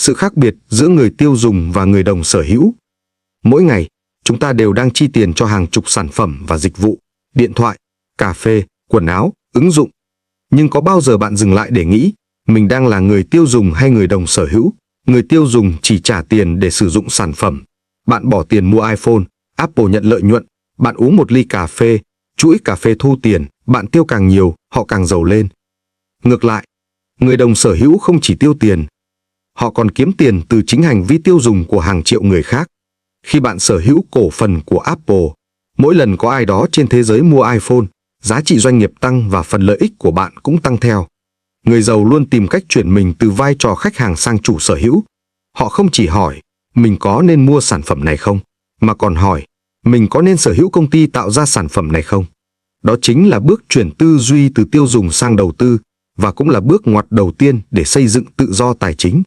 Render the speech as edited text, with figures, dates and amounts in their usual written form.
sự khác biệt giữa người tiêu dùng và người đồng sở hữu. Mỗi ngày, chúng ta đều đang chi tiền cho hàng chục sản phẩm và dịch vụ, điện thoại, cà phê, quần áo, ứng dụng. Nhưng có bao giờ bạn dừng lại để nghĩ, mình đang là người tiêu dùng hay người đồng sở hữu? Người tiêu dùng chỉ trả tiền để sử dụng sản phẩm. Bạn bỏ tiền mua iPhone, Apple nhận lợi nhuận. Bạn uống một ly cà phê, chuỗi cà phê thu tiền. Bạn tiêu càng nhiều, họ càng giàu lên. Ngược lại, người đồng sở hữu không chỉ tiêu tiền, họ còn kiếm tiền từ chính hành vi tiêu dùng của hàng triệu người khác. Khi bạn sở hữu cổ phần của Apple, mỗi lần có ai đó trên thế giới mua iPhone, giá trị doanh nghiệp tăng và phần lợi ích của bạn cũng tăng theo. Người giàu luôn tìm cách chuyển mình từ vai trò khách hàng sang chủ sở hữu. Họ không chỉ hỏi, mình có nên mua sản phẩm này không, mà còn hỏi, mình có nên sở hữu công ty tạo ra sản phẩm này không? Đó chính là bước chuyển tư duy từ tiêu dùng sang đầu tư, và cũng là bước ngoặt đầu tiên để xây dựng tự do tài chính.